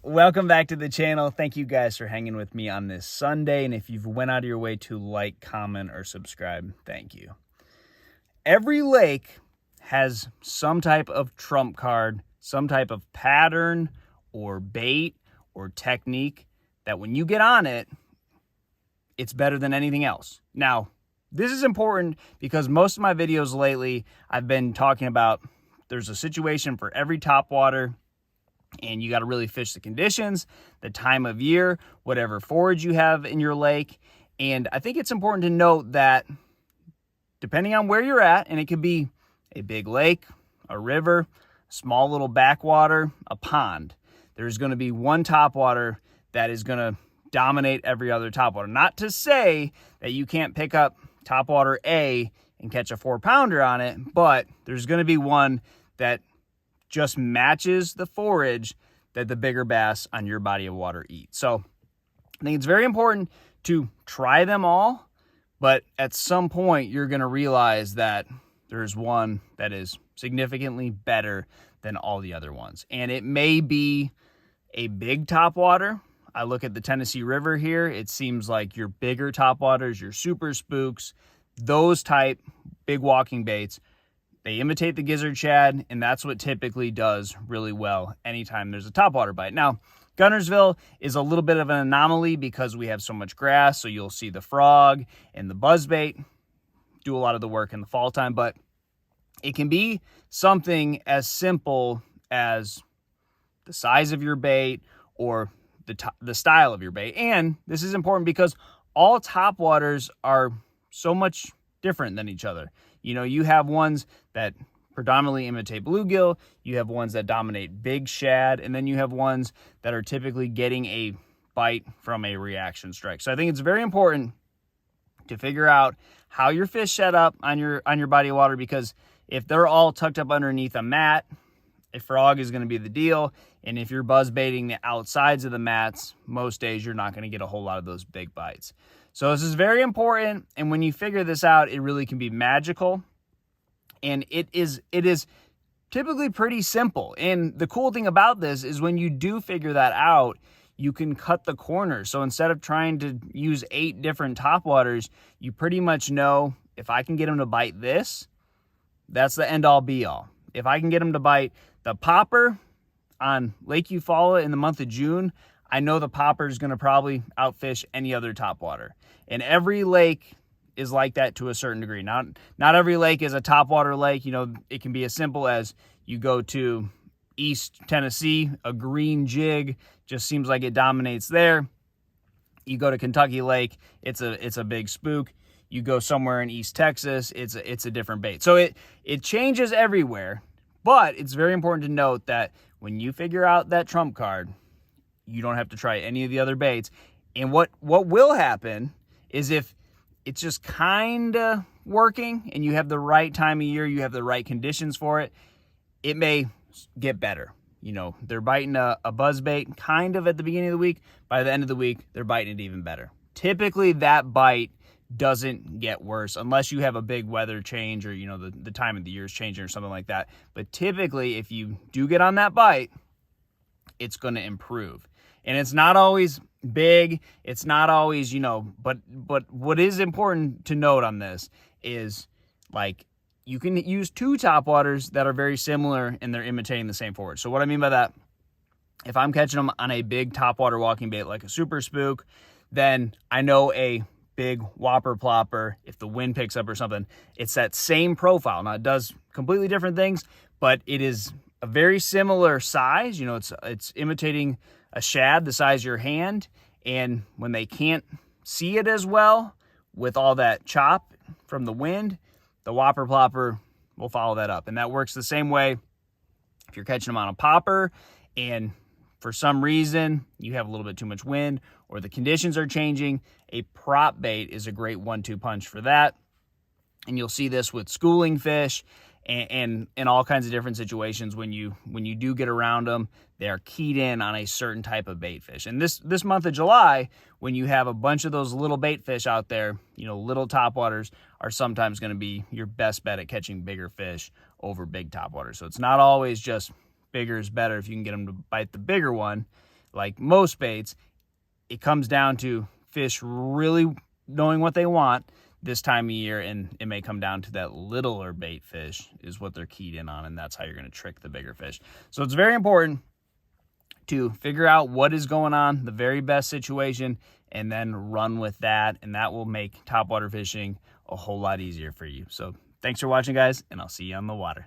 Welcome back to the channel. Thank you guys for hanging with me on this Sunday. And if you've went out of your way to like, comment, or subscribe, thank you. Every lake has some type of trump card, some type of pattern or bait or technique that when you get on it, it's better than anything else. Now, this is important because most of my videos lately, I've been talking about there's a situation for every topwater, and you got to really fish the conditions, the time of year, whatever forage you have in your lake. And I think it's important to note that depending on where you're at, and it could be a big lake, a river, a small little backwater, a pond, there's going to be one topwater that is going to dominate every other topwater. Not to say that you can't pick up topwater A and catch a 4-pounder on it, but there's going to be one that just matches the forage that the bigger bass on your body of water eat. So I think it's very important to try them all, but at some point you're going to realize that there's one that is significantly better than all the other ones. And it may be a big topwater. I look at the Tennessee River here. It seems like your bigger topwaters, your super spooks, those type big walking baits, they imitate the gizzard shad, and that's what typically does really well anytime there's a topwater bite. Now, Guntersville is a little bit of an anomaly because we have so much grass, so you'll see the frog and the buzzbait do a lot of the work in the fall time, but it can be something as simple as the size of your bait or the style of your bait. And this is important because all topwaters are so much different than each other. You know, you have ones that predominantly imitate bluegill, you have ones that dominate big shad, and then you have ones that are typically getting a bite from a reaction strike. So I think it's very important to figure out how your fish set up on your body of water, because if they're all tucked up underneath a mat, a frog is going to be the deal. And if you're buzz baiting the outsides of the mats, most days you're not going to get a whole lot of those big bites. So this is very important, and when you figure this out, it really can be magical. And it is typically pretty simple. And the cool thing about this is when you do figure that out, you can cut the corners. So instead of trying to use 8 different topwaters, you pretty much know if I can get them to bite this, that's the end all be all. If I can get them to bite the popper on Lake Eufaula in the month of June, I know the popper is going to probably outfish any other topwater. And every lake is like that to a certain degree. Not every lake is a topwater lake. You know, it can be as simple as you go to East Tennessee, a green jig just seems like it dominates there. You go to Kentucky Lake, it's a big spook. You go somewhere in East Texas, it's a different bait. So it changes everywhere, but it's very important to note that when you figure out that trump card, you don't have to try any of the other baits. And what will happen is if it's just kind of working and you have the right time of year, you have the right conditions for it, it may get better. You know, they're biting a buzzbait kind of at the beginning of the week. By the end of the week, they're biting it even better. Typically, that bite doesn't get worse unless you have a big weather change or, you know, the time of the year is changing or something like that. But typically, if you do get on that bite, it's going to improve. And it's not always big. It's not always, you know, but what is important to note on this is, like, you can use 2 topwaters that are very similar and they're imitating the same forage. So what I mean by that, if I'm catching them on a big topwater walking bait like a super spook, then I know a big whopper plopper, if the wind picks up or something, it's that same profile. Now, it does completely different things, but it is a very similar size. You know, it's imitating a shad the size of your hand, and when they can't see it as well with all that chop from the wind, the whopper plopper will follow that up. And that works the same way if you're catching them on a popper and for some reason you have a little bit too much wind or the conditions are changing. A prop bait is a great 1-2 punch for that. And you'll see this with schooling fish and in all kinds of different situations. When you do get around them, they are keyed in on a certain type of bait fish. And this month of July, when you have a bunch of those little bait fish out there, you know, little topwaters are sometimes going to be your best bet at catching bigger fish over big topwaters. So it's not always just bigger is better if you can get them to bite the bigger one. like most baits, it comes down to fish really knowing what they want this time of year, and it may come down to that littler bait fish is what they're keyed in on, and that's how you're going to trick the bigger fish. So it's very important to figure out what is going on, the very best situation, and then run with that, and that will make topwater fishing a whole lot easier for you. So thanks for watching, guys, and I'll see you on the water.